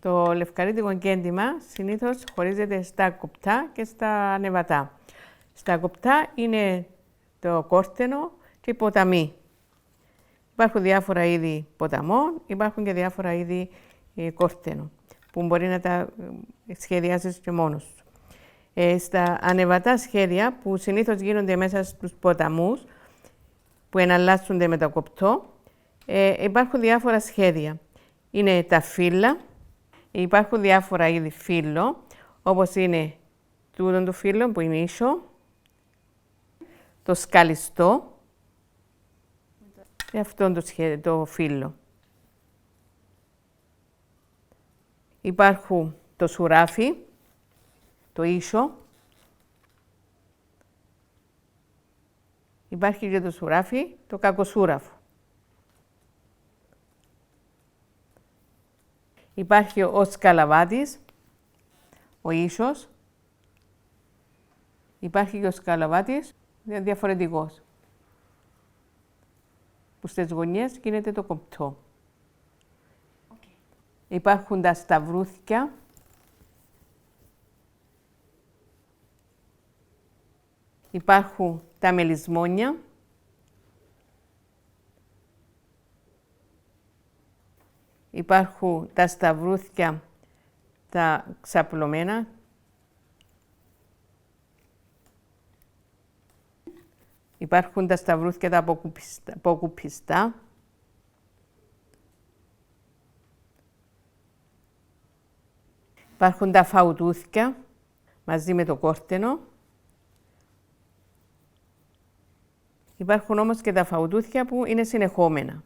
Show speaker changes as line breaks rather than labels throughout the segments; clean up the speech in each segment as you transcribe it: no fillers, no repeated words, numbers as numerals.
Το λευκαρίτικο κέντημα συνήθως χωρίζεται στα κοπτά και στα ανεβατά. Στα κοπτά είναι το κόρτενο και οι ποταμοί. Υπάρχουν διάφορα είδη ποταμών, υπάρχουν και διάφορα είδη κόρτενο, που μπορεί να τα σχεδιάσεις και μόνος σου. Στα ανεβατά σχέδια, που συνήθως γίνονται μέσα στους ποταμούς, που εναλλάσσονται με το κοπτό, υπάρχουν διάφορα σχέδια. Είναι τα φύλλα, υπάρχουν διάφορα είδη φύλλο, όπως είναι τούτον το φύλλο που είναι ίσο, το σκαλιστό και αυτό το φύλλο. Υπάρχουν το σουράφι, το ίσο, υπάρχει και το σουράφι, το κακοσούραφο. Υπάρχει ο σκαλαβάτης, ο ίσος. Υπάρχει και ο σκαλαβάτης διαφορετικός, που στις γωνιές γίνεται το κοπτό. Okay. Υπάρχουν τα σταυρούθια. Υπάρχουν τα μελισμόνια. Υπάρχουν τα σταυρούθια τα ξαπλωμένα. Υπάρχουν τα σταυρούθια τα αποκουπιστά. Υπάρχουν τα φαουτούθια μαζί με το κόρτενο. Υπάρχουν όμως και τα φαουτούθια που είναι συνεχόμενα.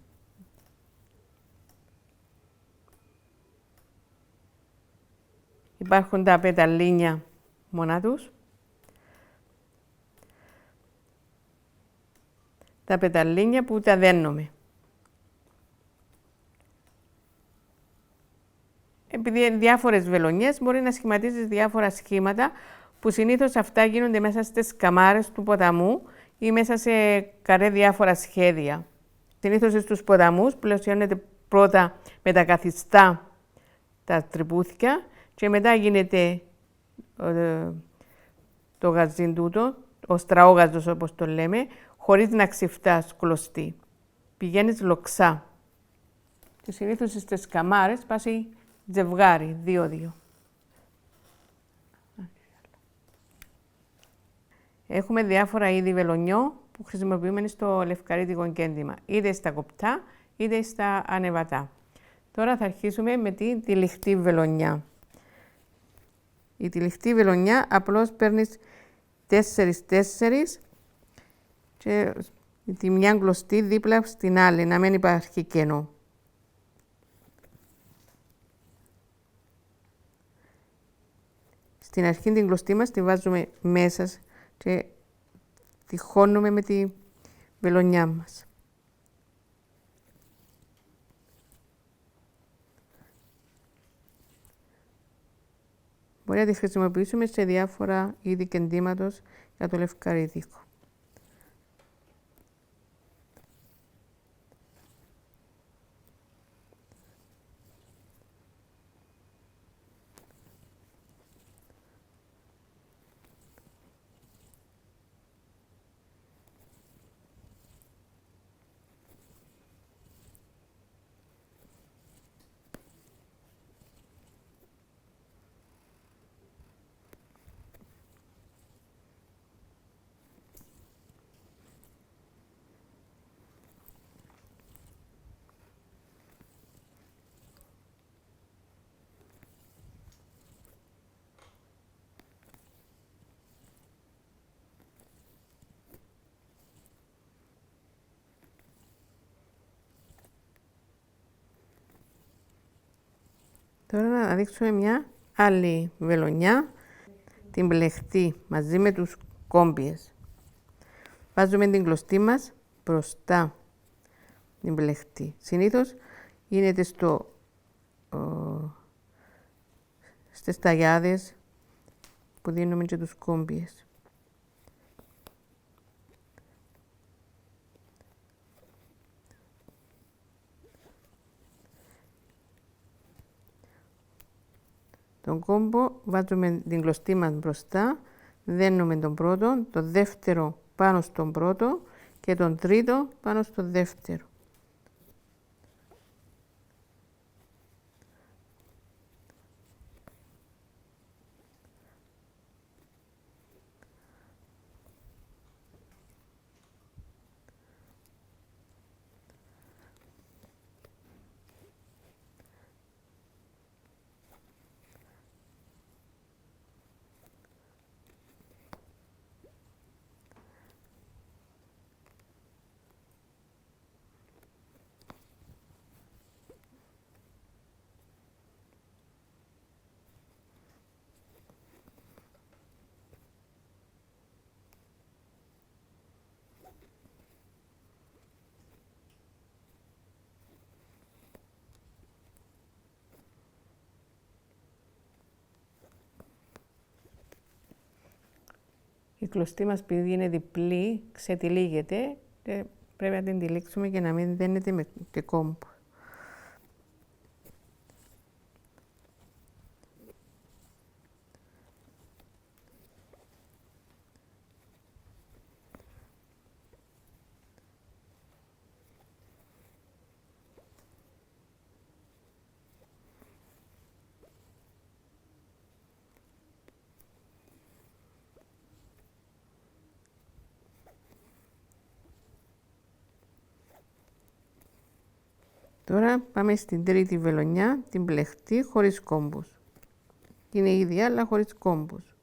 Υπάρχουν τα πεταλίνια μόνα τους. Τα πεταλίνια που τα δένουμε. Επειδή είναι διάφορες βελονιές, μπορεί να σχηματίζεις διάφορα σχήματα, που συνήθως αυτά γίνονται μέσα στις καμάρες του ποταμού ή μέσα σε καρέ διάφορα σχέδια. Συνήθως στους ποταμούς πλαισιώνεται πρώτα με τα καθιστά τα τρυπούθια και μετά γίνεται το γαζίν τούτο, ο στραόγαζος όπως το λέμε, χωρίς να ξυφτάς κλωστή. Πηγαίνεις λοξά. Και συνήθως στις καμάρες πάσει ζευγάρι, 2-2. Έχουμε διάφορα είδη βελονιό που χρησιμοποιούμε στο λευκαρίτικο κέντημα, είτε στα κοπτά είτε στα ανεβατά. Τώρα θα αρχίσουμε με τη τυλιχτή βελονιά. Η τυλιχτή βελονιά απλώς παίρνεις 4-4 και τη μια κλωστή δίπλα στην άλλη, να μην υπάρχει κενό. Στην αρχή την κλωστή μας τη βάζουμε μέσα και τη χώνουμε με τη βελονιά μας. Μπορεί να τη χρησιμοποιήσουμε σε διάφορα είδη κεντήματος για το λευκαρίτικο. Τώρα να δείξουμε μια άλλη βελονιά, την πλεχτή, μαζί με τους κόμπιες. Βάζουμε την κλωστή μας μπροστά, την πλεχτή. Συνήθως γίνεται στις ταγιάδες που δίνουμε και τους κόμπιες. τον κόμπο βάζουμε την κλωστή μας μπροστά, δένουμε τον πρώτο, το δεύτερο πάνω στον πρώτο και τον τρίτο πάνω στο δεύτερο. Η κλωστή μας, επειδή είναι διπλή, ξετυλίγεται και πρέπει να την τυλίξουμε για να μην δένεται με κόμπο. Τώρα πάμε στην τρίτη βελονιά, την πλεχτή, χωρίς κόμπους. Είναι η ίδια, αλλά χωρίς κόμπους.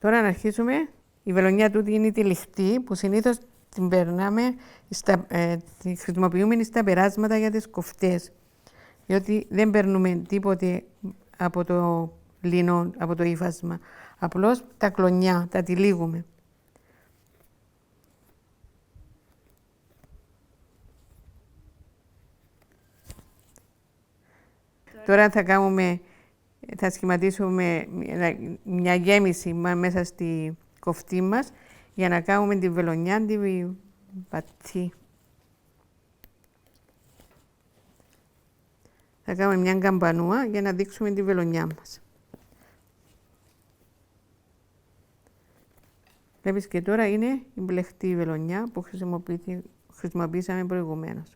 Τώρα να αρχίσουμε. Η βελονιά τούτη είναι τη λιχτή, που συνήθως την περνάμε, τη χρησιμοποιούμε στα περάσματα για τις κοφτές. Διότι δεν παίρνουμε τίποτε από το λινό, από το ύφασμα. Απλώς τα κλονιά, τα τυλίγουμε. Τώρα θα σχηματίσουμε μια γέμιση μέσα στη κοφτή μας για να κάνουμε τη βελονιά, τη βαθύ. Θα κάνουμε μια καμπανούα για να δείξουμε τη βελονιά μας. Βλέπεις και τώρα είναι η μπλεχτή βελονιά που χρησιμοποιήσαμε προηγουμένως.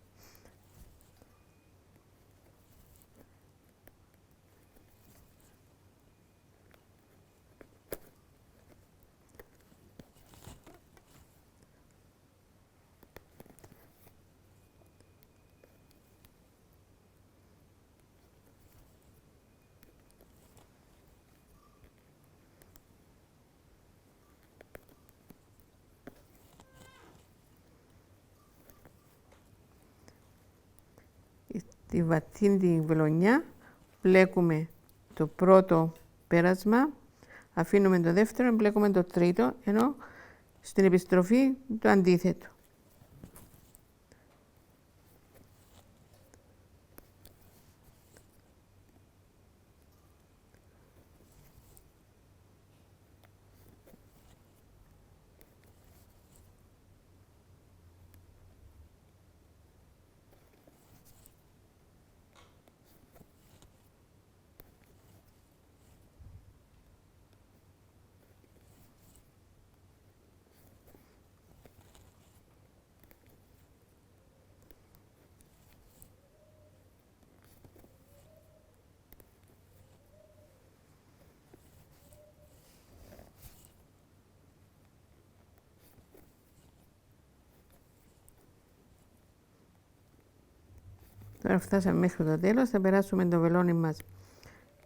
Τη βαθύ τη βελονιά μπλέκουμε το πρώτο πέρασμα, αφήνουμε το δεύτερο, μπλέκουμε το τρίτο, ενώ στην επιστροφή το αντίθετο. Τώρα φτάσαμε μέχρι το τέλος. Θα περάσουμε το βελόνι μας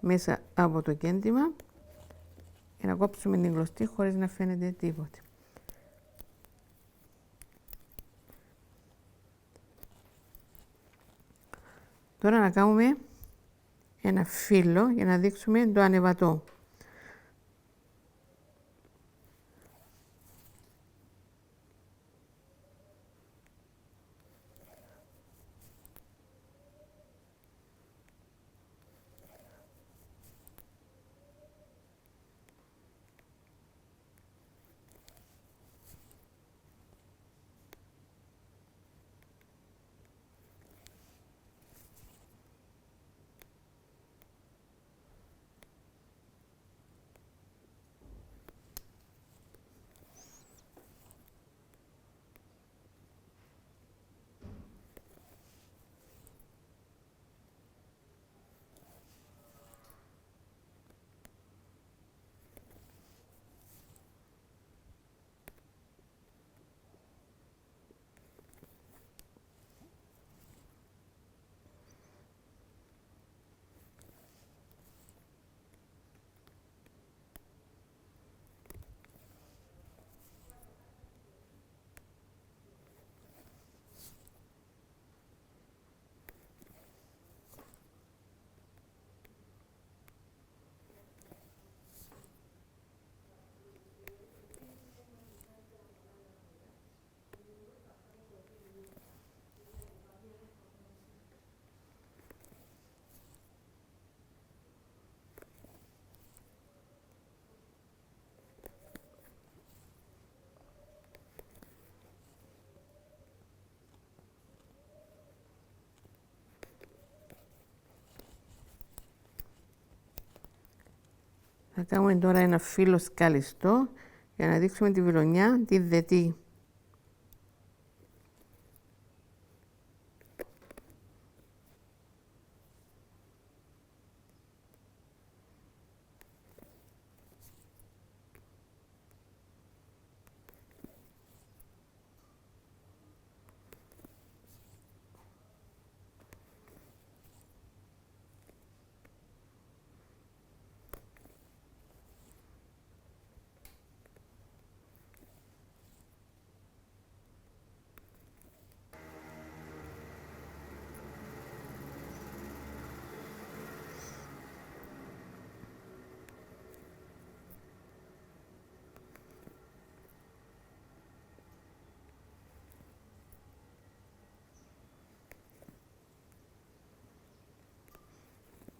μέσα από το κέντημα για να κόψουμε την κλωστή χωρίς να φαίνεται τίποτε. Τώρα να κάνουμε ένα φύλλο για να δείξουμε το ανεβατό. Θα κάνουμε τώρα ένα φύλλο σκαλιστό για να δείξουμε τη βελονιά, τη δετή.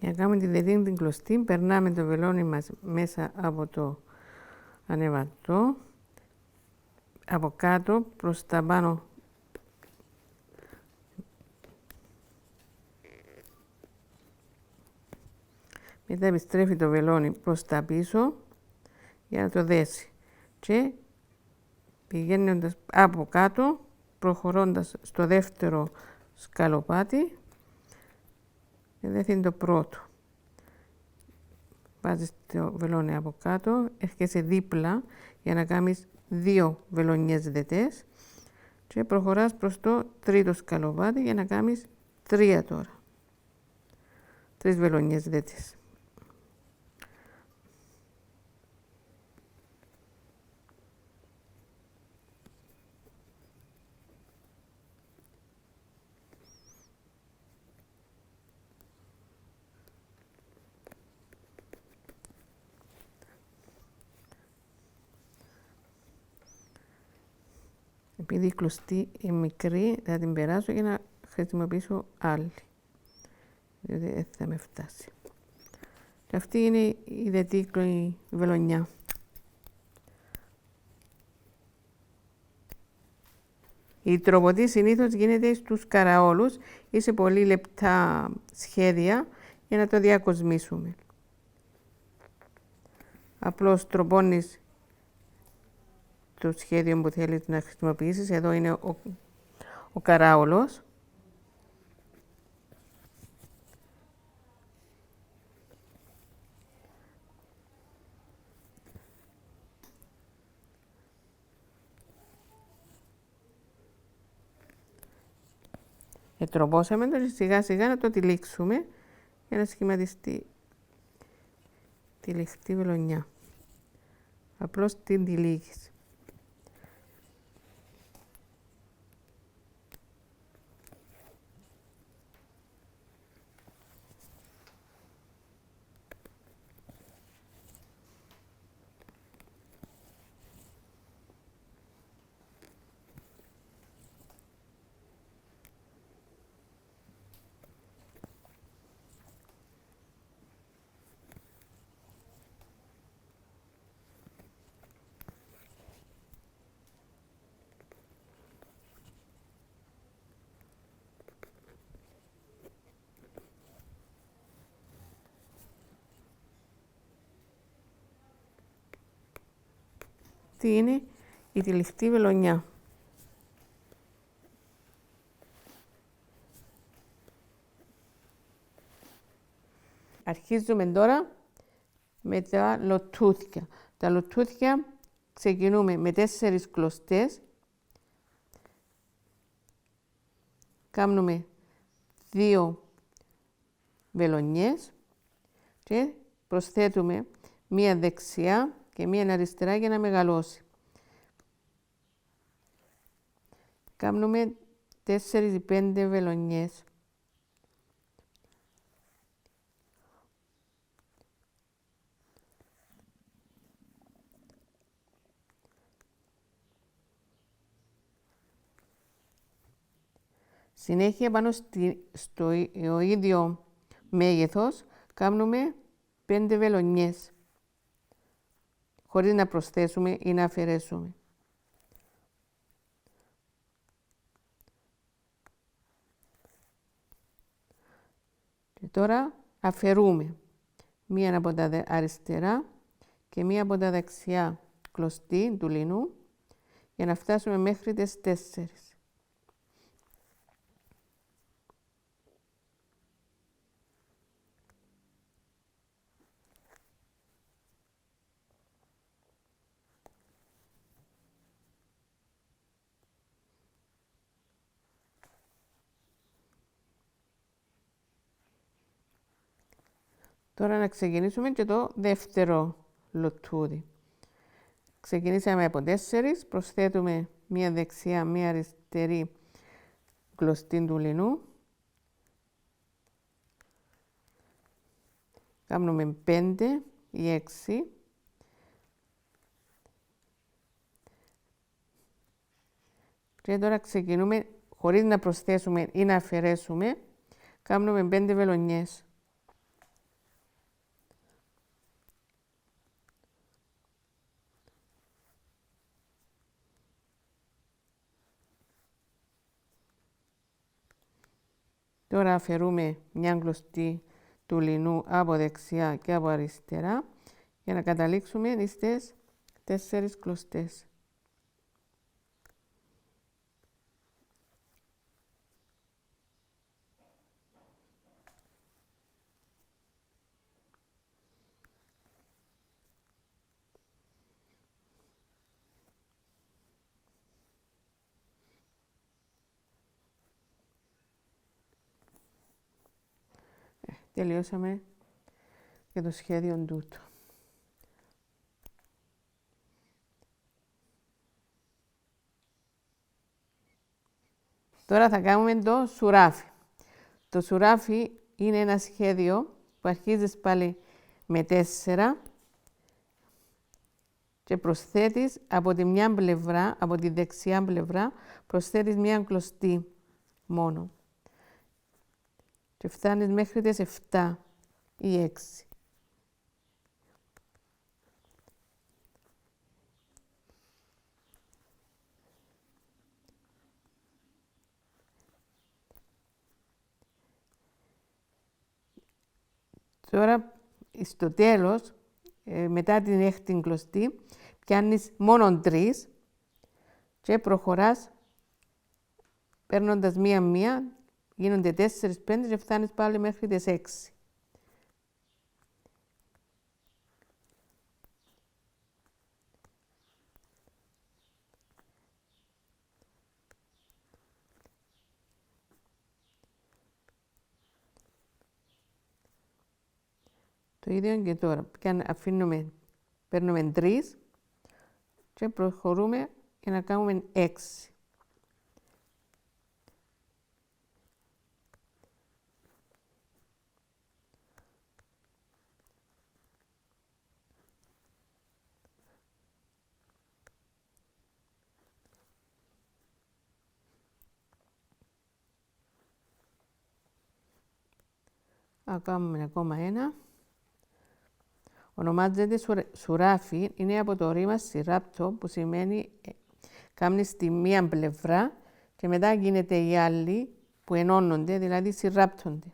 Για να κάνουμε τη δετή την κλωστή, περνάμε το βελόνι μας μέσα από το ανεβατό, από κάτω προς τα πάνω. Μετά επιστρέφει το βελόνι προς τα πίσω για να το δέσει και πηγαίνοντας από κάτω, προχωρώντας στο δεύτερο σκαλοπάτι, είναι το πρώτο. Βάζεις το βελόνι από κάτω, έρχεσαι δίπλα για να κάνεις 2 βελονιές δετές και προχωράς προς το τρίτο σκαλοπάτι για να κάνεις 3 τώρα. 3 βελονιές δετές. Επειδή η κλωστή είναι μικρή, θα την περάσω για να χρησιμοποιήσω άλλη. Διότι δεν θα με φτάσει. Και αυτή είναι η δετή βελονιά. Η τροποτή συνήθως γίνεται στους καραόλους ή σε πολύ λεπτά σχέδια για να το διακοσμήσουμε. Απλώς τροπώνεις το σχέδιο που θέλεις να χρησιμοποιήσεις. Εδώ είναι ο καράολος. Ετροπώσαμε το και σιγά σιγά να το τυλίξουμε για να σχηματιστεί τη λιχτή βελονιά. Απλώς την τυλίγεις. Τι είναι η τυλιχτή βελονιά. Αρχίζουμε τώρα με τα λοτούθια. Τα λοτούθια ξεκινούμε με 4 κλωστές. Κάνουμε 2 βελονιές και προσθέτουμε μία δεξιά και μία αριστερά για να μεγαλώσει. Κάνουμε 4-5 βελονιές. Συνέχεια πάνω στο ίδιο μέγεθος κάνουμε 5 βελονιές, χωρίς να προσθέσουμε ή να αφαιρέσουμε. Και τώρα αφαιρούμε μία από τα αριστερά και μία από τα δεξιά κλωστή του λινού για να φτάσουμε μέχρι τις 4. Τώρα να ξεκινήσουμε και το δεύτερο λοτούδι. Ξεκινήσαμε από 4, προσθέτουμε μία δεξιά, μία αριστερή κλωστή του λινού. Κάνουμε 5 ή 6. Και τώρα ξεκινούμε χωρίς να προσθέσουμε ή να αφαιρέσουμε. Κάνουμε 5 βελονιές. Τώρα αφαιρούμε μια κλωστή του λινού από δεξιά και από αριστερά για να καταλήξουμε στις 4 κλωστές. Τελειώσαμε και το σχέδιο τούτο. Τώρα θα κάνουμε το σουράφι. Το σουράφι είναι ένα σχέδιο που αρχίζεις πάλι με 4 και προσθέτεις από τη μια πλευρά, από τη δεξιά πλευρά, προσθέτεις μια κλωστή μόνο. Και φτάνεις μέχρι τις 7 ή 6. Τώρα, στο τέλος, μετά την 6η κλωστή, πιάνεις μόνο 3 και προχωράς παίρνοντας μία-μία, γίνονται 4-5 και φτάνεις πάλι μέχρι τις 6. Το ίδιο και τώρα. Παίρνουμε 3 και προχωρούμε για να κάνουμε 6. Κάνουμε ακόμα ένα. Ονομάζεται σουράφι, είναι από το ρήμα σιράπτο που σημαίνει κάνεις τη μία πλευρά και μετά γίνεται η άλλη που ενώνονται, δηλαδή σιράπτονται.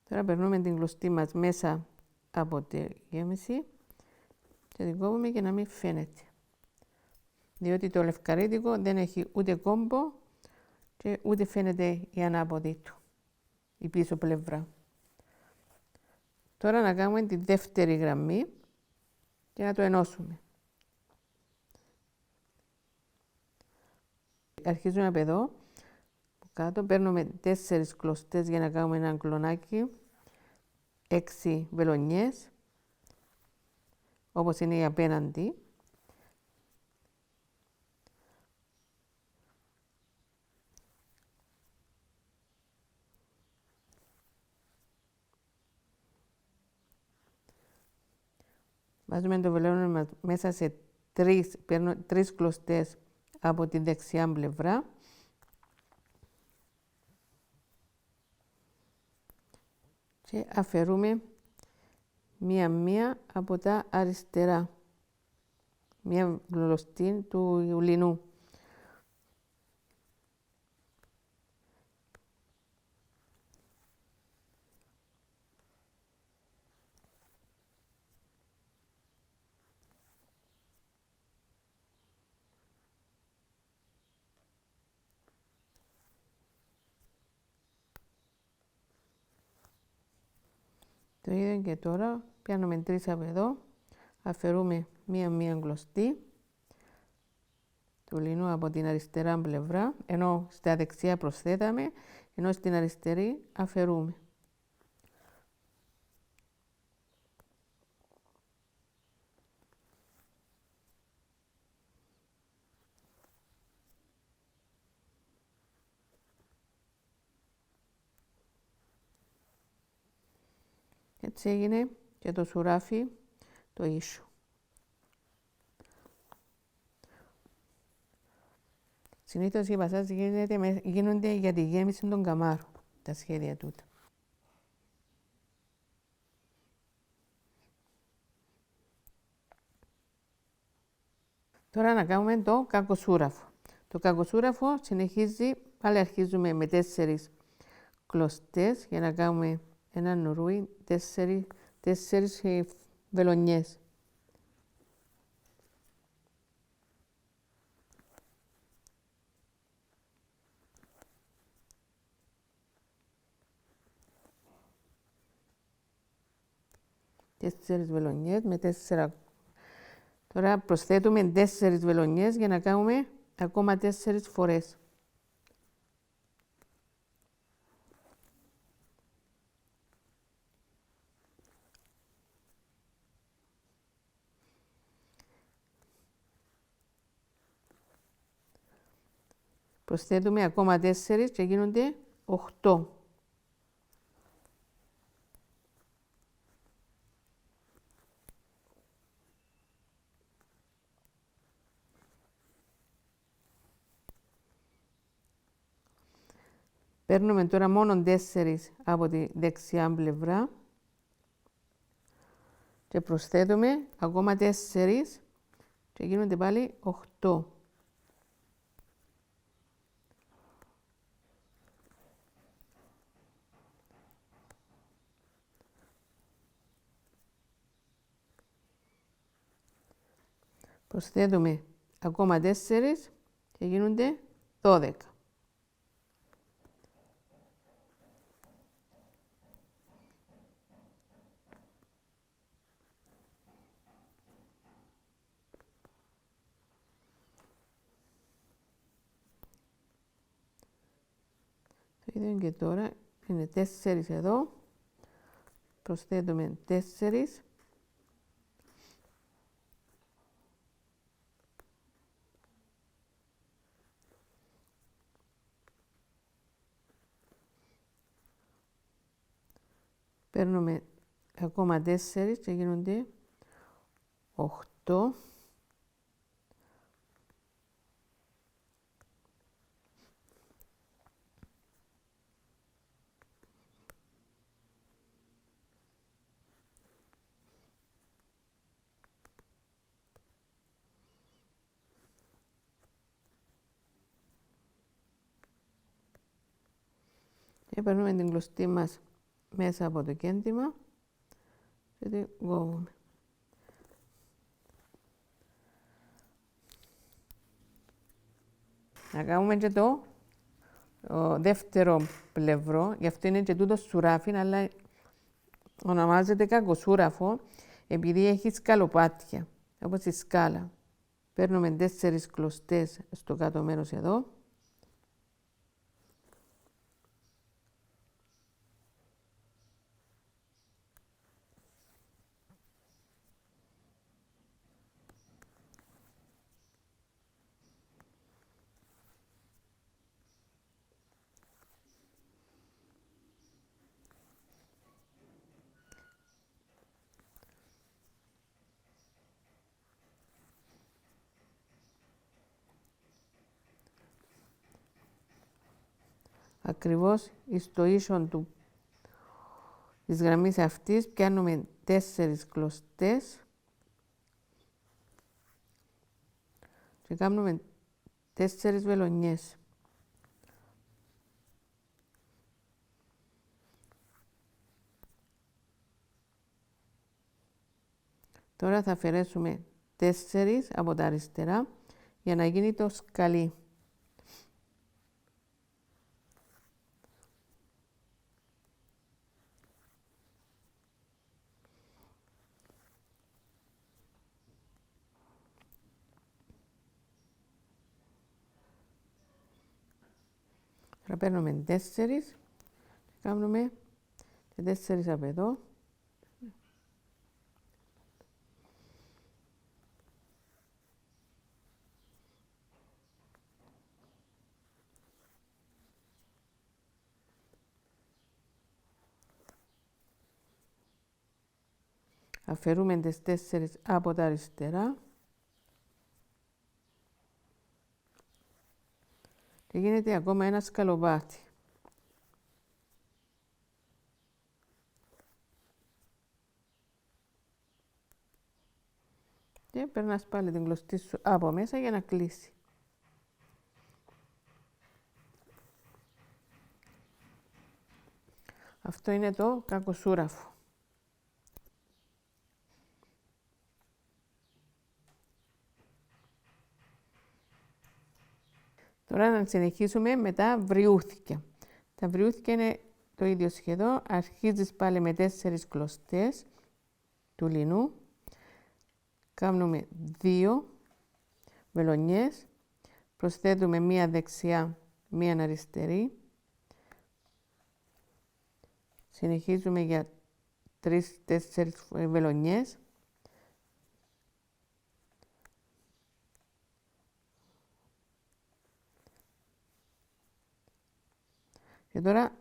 Τώρα περνούμε την κλωστή μας μέσα από τη γέμιση και την κόβουμε για να μην φαίνεται. Διότι το λευκαρίτικο δεν έχει ούτε κόμπο και ούτε φαίνεται η ανάποδη του, η πίσω πλευρά. Τώρα να κάνουμε τη δεύτερη γραμμή και να το ενώσουμε. Αρχίζουμε από εδώ, κάτω παίρνουμε 4 κλωστές για να κάνουμε ένα κλονάκι, 6 βελονιές, όπως είναι η απέναντι. Βάζουμε το βελόνι μας μέσα σε 3 κλωστές από τη δεξιά πλευρά. Και αφαιρούμε μία-μία από τα αριστερά. Μία κλωστή του Ιουλινού. Το ίδιο και τώρα, πιάνουμε 3 από εδώ, αφαιρούμε μία κλωστή του λινού από την αριστερά πλευρά, ενώ στα δεξιά προσθέταμε, ενώ στην αριστερή αφαιρούμε. Έτσι έγινε και το σουράφι το ίσου. Συνήθως οι πασάς γίνονται για τη γέμιση των καμάρων, τα σχέδια τούτα. Τώρα να κάνουμε το κακοσούραφο. Το κακοσούραφο συνεχίζει, πάλι αρχίζουμε με 4 κλωστές για να κάνουμε ένα νουρούι, 4 βελονιές. Τέσσερις βελονιές με 4. Τώρα προσθέτουμε 4 βελονιές για να κάνουμε ακόμα 4 φορές. Προσθέτουμε ακόμα 4 και γίνονται 8. Παίρνουμε τώρα μόνο 4 από τη δεξιά πλευρά και προσθέτουμε ακόμα 4 και γίνονται πάλι 8. Προσθέτουμε ακόμα 4 και γίνονται 12. Το ίδιο και τώρα. Είναι 4 εδώ. Προσθέτουμε 4. Παίρνουμε ακόμα 4 και γίνονται 8. Και παίρνουμε την κλωστή μας μέσα από το κέντημα και την κόβουμε. Να κάνουμε και το δεύτερο πλευρό, γι' αυτό είναι και τούτο σουράφι, αλλά ονομάζεται κακοσούραφο επειδή έχει σκαλοπάτια, όπως η σκάλα. Παίρνουμε 4 κλωστές στο κάτω μέρος εδώ. Ακριβώς στο ίσον της γραμμής αυτής πιάνουμε 4 κλωστές και κάνουμε 4 βελονιές. Τώρα θα αφαιρέσουμε 4 από τα αριστερά για να γίνει το σκαλί. Τώρα παίρνουμε 4 και κάνουμε και 4 από εδώ. Αφαιρούμε τις 4 από τα αριστερά και γίνεται ακόμα ένα σκαλοπάτι. Και περνάς πάλι την κλωστή σου από μέσα για να κλείσει. Αυτό είναι το κακοσούραφο. Τώρα να συνεχίσουμε με τα βριούθηκια. Τα βριούθηκια είναι το ίδιο σχεδόν. Αρχίζεις πάλι με 4 κλωστές του λινού. Κάνουμε 2 βελονιές. Προσθέτουμε μία δεξιά, μία αριστερή. Συνεχίζουμε για 3-4 βελονιές. Και τώρα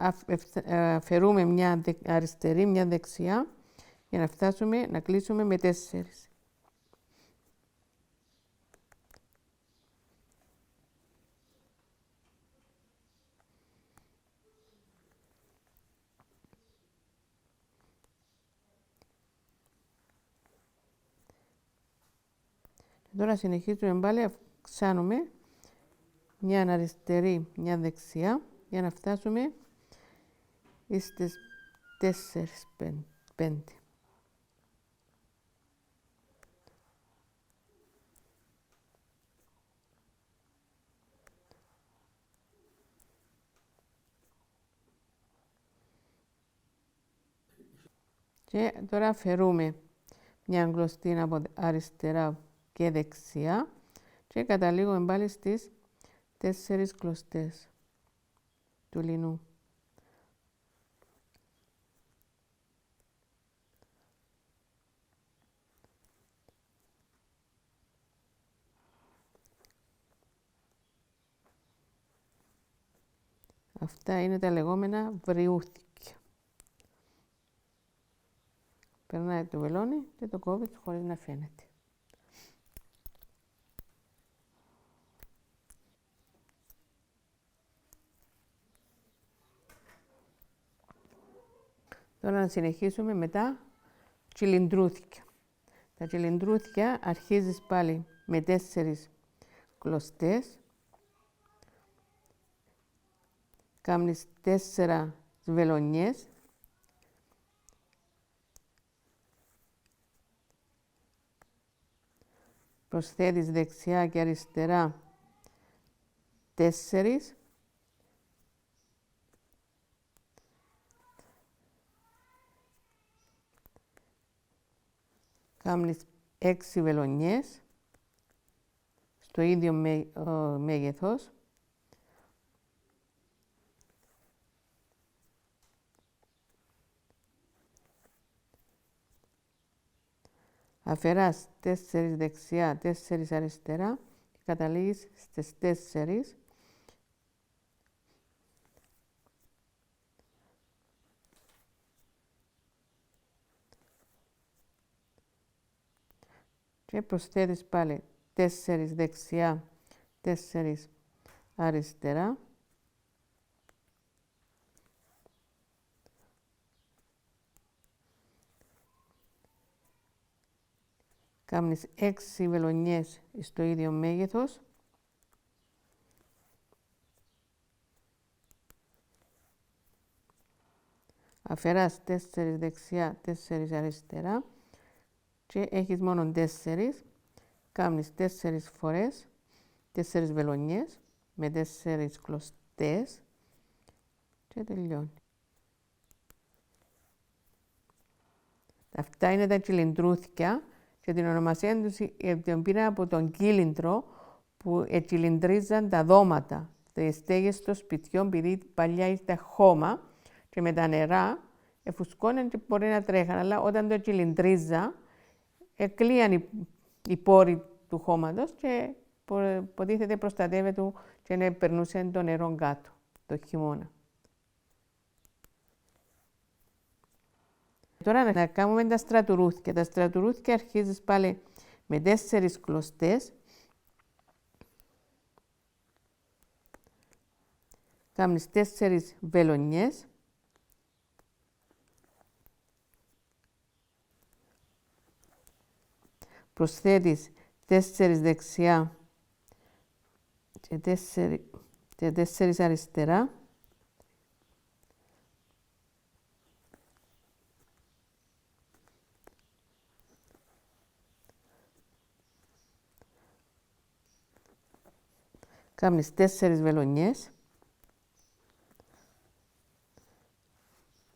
αφαιρούμε μια αριστερή, μια δεξιά για να φτάσουμε να κλείσουμε με 4. Και τώρα συνεχίζουμε πάλι, αυξάνουμε μια αριστερή, μια δεξιά για να φτάσουμε στις 4-5. Και τώρα αφαιρούμε μια κλωστή από αριστερά και δεξιά και καταλήγουμε πάλι στις 4 κλωστές του λινού. Αυτά είναι τα λεγόμενα βριούθηκια. Περνάει το βελόνι και το κόβει χωρίς να φαίνεται. Τώρα να συνεχίσουμε με τα τσιλιντρούθηκια. Τα τσιλιντρούθηκια αρχίζεις πάλι με 4 κλωστές. Κάμνεις 4 βελονιές. Προσθέτεις δεξιά και αριστερά 4. Κάμνεις 6 βελονιές στο ίδιο μέγεθος. Αφαιράς 4 δεξιά, 4 αριστερά και καταλήγεις στις 4. Και προσθέτεις πάλι 4 δεξιά, 4 αριστερά. Κάμνεις 6 βελονιές στο ίδιο μέγεθος. Αφαιράς 4 δεξιά, 4 αριστερά και έχεις μόνο 4. Κάμνεις 4 φορές, 4 βελονιές με 4 κλωστές και τελειώνει. Αυτά είναι τα τσιλιντρούθηκια και την ονομασία τους την πήρα από τον κύλιντρο που ετσιλιντρίζαν τα δώματα, τις στέγες των σπιτιών, επειδή παλιά ήταν χώμα και με τα νερά εφουσκώναν και μπορεί να τρέχαν, αλλά όταν το ετσιλιντρίζα εκλείαν οι πόροι του χώματος και υποτίθεται προστατεύεται και να περνούσε το νερό κάτω το χειμώνα. Τώρα να κάνουμε τα στρατουρούθηκια. Τα στρατουρούθηκια αρχίζεις πάλι με 4 κλωστές. Κάμνεις 4 βελονιές. Προσθέτεις 4 δεξιά και 4 αριστερά. Κάμνεις 4 βελονιές.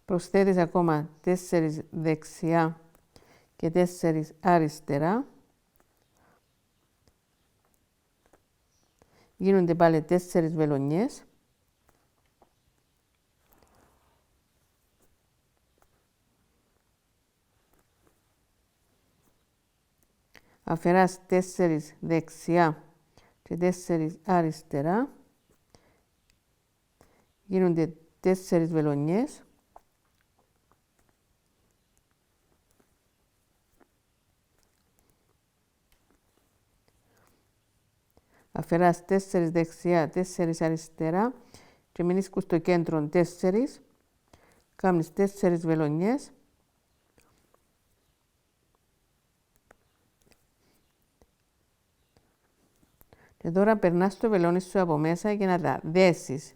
Προσθέτεις ακόμα 4 δεξιά και 4 αριστερά. Γίνονται πάλι 4 βελονιές. Αφαιράς 4 δεξιά και 4 αριστερά. Γίνονται 4 βελονιές. Αφαιράς 4 δεξιά, 4 αριστερά και μείνεις στο κέντρο 4. Κάμνεις 4 βελονιές. Και τώρα περνάς το βελόνι σου από μέσα για να τα δέσεις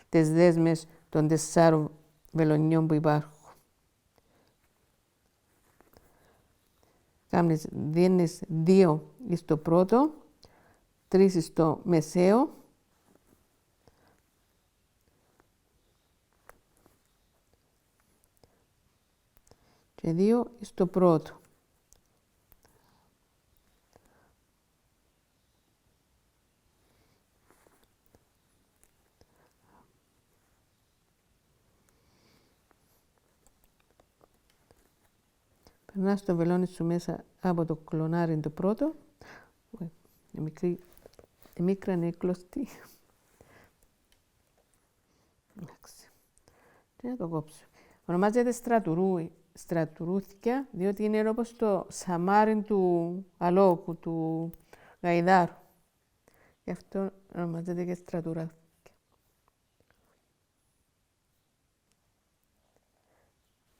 τις δέσμες των 4 βελονιών που υπάρχουν. Δίνεις 2 στο πρώτο, 3 στο μεσαίο και 2 στο πρώτο. Περνάς το βελόνι σου μέσα από το κλονάρι το πρώτο. Μικρά είναι κλωστή. Και να το κόψω. Ονομάζεται στρατουρούθκια, διότι είναι όπως το σαμάρι του αλόκου, του γαϊδάρου. Γι' αυτό ονομάζεται και στρατουρούθκια.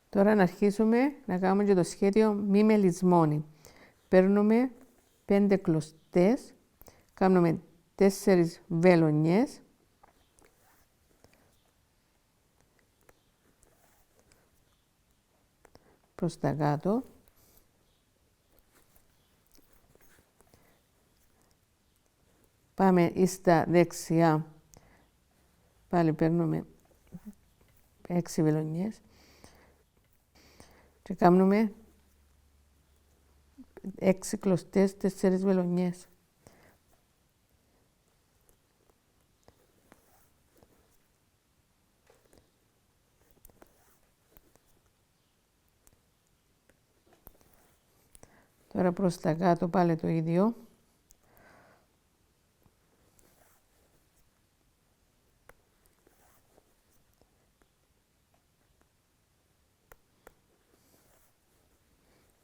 Τώρα να αρχίσουμε να κάνουμε και το σχέδιο μη με λησμόνι. Παίρνουμε 5 κλωστές, κάνουμε 4 βελονιές, προς τα κάτω. Πάμε στα δεξιά, πάλι παίρνουμε 6 βελονιές και κάνουμε 6 κλωστές, 4 βελονιές. Τώρα προς τα κάτω πάλι το ίδιο.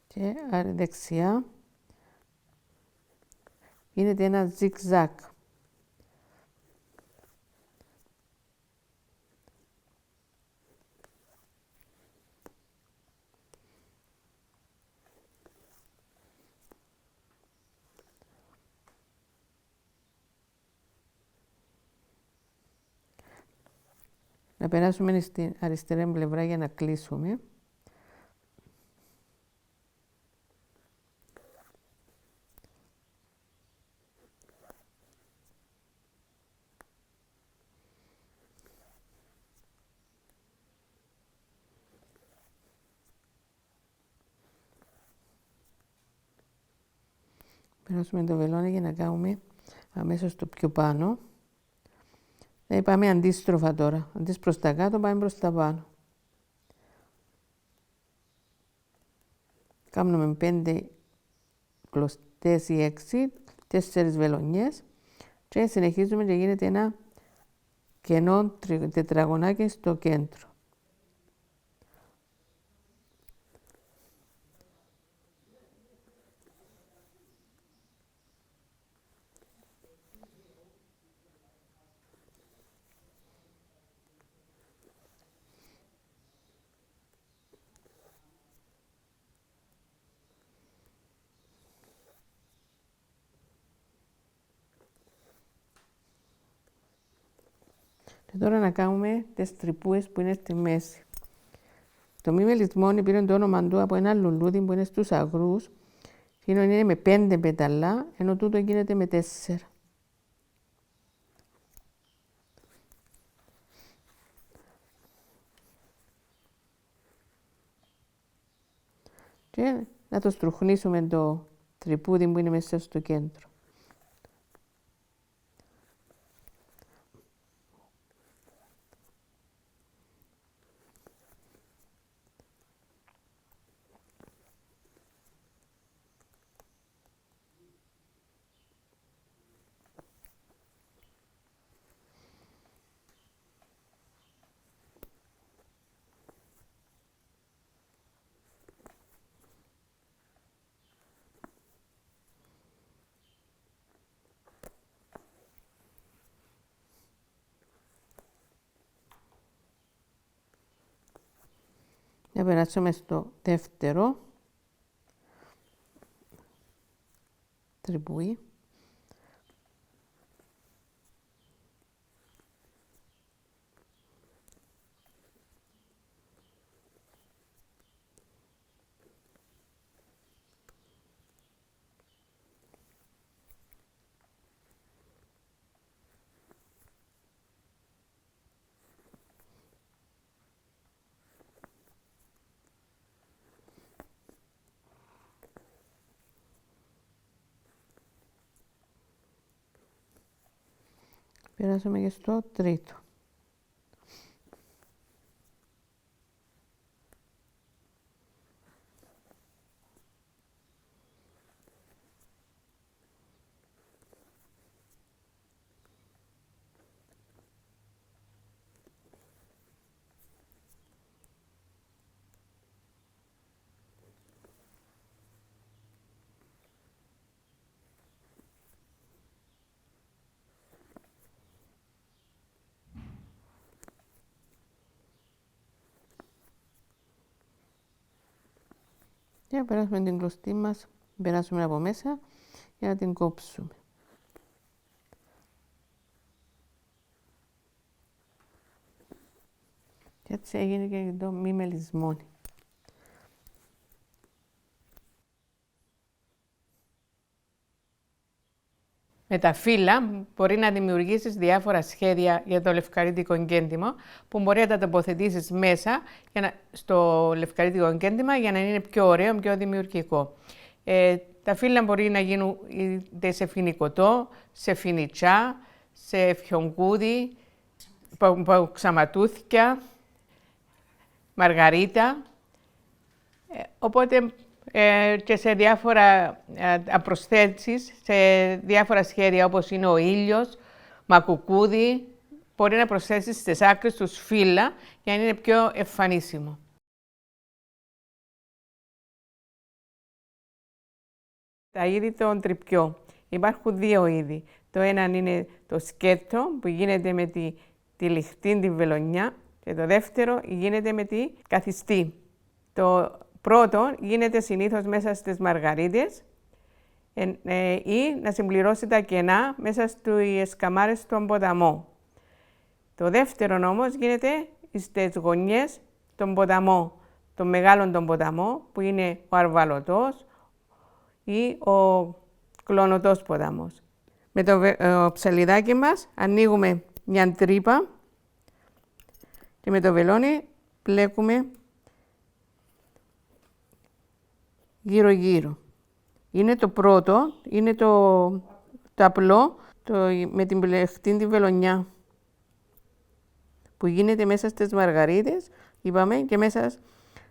Και δεξιά γίνεται ένα ζιγ-ζακ. Να περάσουμε στην αριστερή πλευρά για να κλείσουμε. Περάσουμε το βελόνι για να κάνουμε αμέσως το πιο πάνω. Πάμε αντίστροφα τώρα. Αντί προς τα κάτω, πάμε προς τα πάνω. Κάνουμε 5 κλωστές ή 6, 4 βελονιές και συνεχίζουμε και γίνεται ένα κενό τετραγωνάκι στο κέντρο. Και τώρα να κάνουμε τις τρυπούες που είναι στη μέση. Το μη με λησμόνι πήρε το όνομα του από ένα λουλούδι που είναι στους αγρούς. Εκείνο είναι με 5 πεταλά, ενώ τούτο γίνεται με 4. Και να το στροχνίσουμε το τρυπούδι που είναι μέσα στο κέντρο. Να περάσουμε στο δεύτερο τρυπούι. Περάσαμε και στο τρίτο. Και περάσουμε την κλωστή μας, περάσουμε από μέσα για να την κόψουμε. Και έτσι έγινε και το μη μελισμόνι. Με τα φύλλα μπορεί να δημιουργήσεις διάφορα σχέδια για το λευκαρίτικο εγκέντημα που μπορεί να τα τοποθετήσεις μέσα στο λευκαρίτικο εγκέντημα για να είναι πιο ωραίο, πιο δημιουργικό. Τα φύλλα μπορεί να γίνουν είτε σε φοινικοτό, σε φοινιτσά, σε φιονκούδι, ξαματούθια, μαργαρίτα. Οπότε και σε διάφορα προσθέσεις, σε διάφορα σχέδια όπως είναι ο ήλιος, μακουκούδι, μπορεί να προσθέσεις στις άκρες τους φύλλα για να είναι πιο εμφανίσιμο. Τα είδη των τρυπιών. Υπάρχουν δύο είδη. Το ένα είναι το σκέτο που γίνεται με τη λιχτή, τη βελονιά, και το δεύτερο γίνεται με τη καθιστή. Το πρώτο γίνεται συνήθως μέσα στις μαργαρίτες ή να συμπληρώσει τα κενά μέσα στις καμάρες στον ποταμό. Το δεύτερο όμως γίνεται στις γωνιές των ποταμών, των μεγάλων των ποταμών, που είναι ο Αρβαλωτός ή ο Κλωνωτός ποταμός. Με το ψαλιδάκι μας ανοίγουμε μια τρύπα και με το βελόνι πλέκουμε γύρω-γύρω. Είναι το πρώτο, είναι το απλό, με την πλεχτή τη βελονιά, που γίνεται μέσα στις μαργαρίτες, είπαμε, και μέσα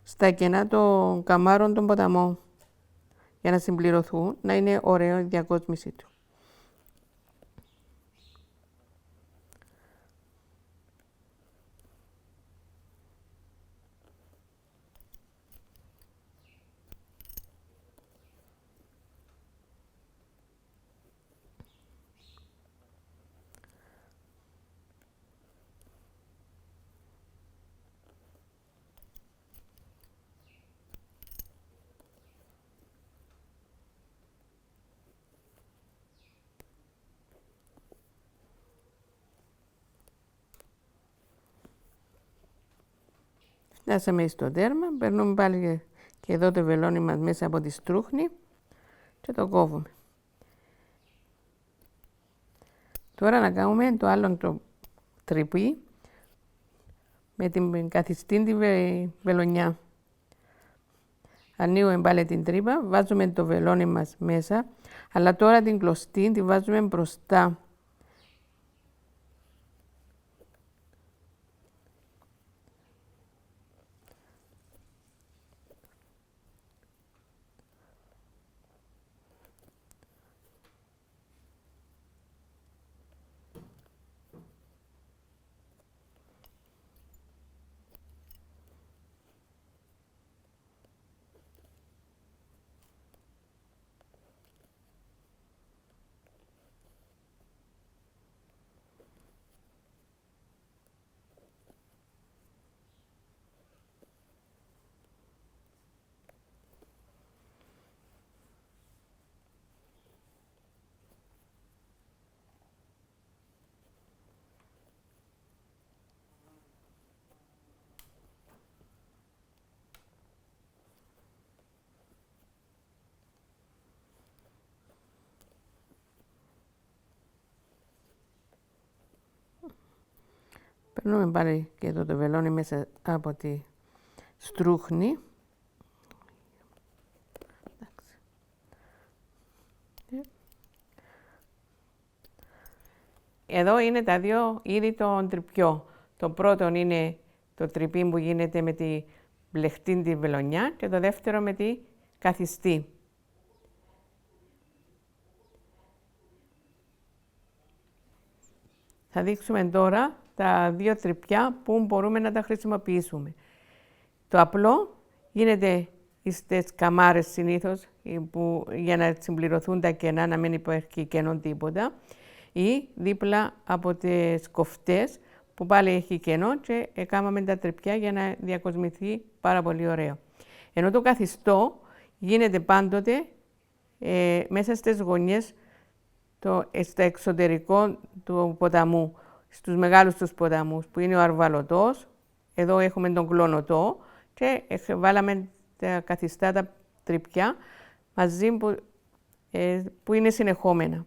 στα κενά των καμάρων των ποταμών, για να συμπληρωθούν, να είναι ωραίο η διακόσμηση του. Φτάσαμε στο τέρμα, περνούμε πάλι και εδώ το βελόνι μας μέσα από τη στρούχνη και το κόβουμε. Τώρα να κάνουμε το άλλο το τρυπή με την καθιστή τη βελονιά. Ανοίγουμε πάλι την τρύπα, βάζουμε το βελόνι μας μέσα, αλλά τώρα την κλωστή τη βάζουμε μπροστά. Περνούμε πάλι και εδώ το βελόνι μέσα από τη στρούχνη. Εδώ είναι τα δύο είδη των τρυπιών. Το πρώτο είναι το τρυπί που γίνεται με τη μπλεχτή τη βελονιά και το δεύτερο με τη καθιστή. Θα δείξουμε τώρα τα δύο τρυπιά που μπορούμε να τα χρησιμοποιήσουμε. Το απλό γίνεται στις καμάρες συνήθως, για να συμπληρωθούν τα κενά, να μην υπάρχει κενό τίποτα, ή δίπλα από τις κοφτές που πάλι έχει κενό και έκαναμε τα τρυπιά για να διακοσμηθεί πάρα πολύ ωραίο. Ενώ το καθιστό γίνεται πάντοτε μέσα στις γωνιές, στο εξωτερικό του ποταμού, στους μεγάλους τους ποταμούς, που είναι ο Αρβαλωτός, εδώ έχουμε τον Κλωνωτό και βάλαμε τα καθιστά τα τρυπιά μαζί που είναι συνεχόμενα.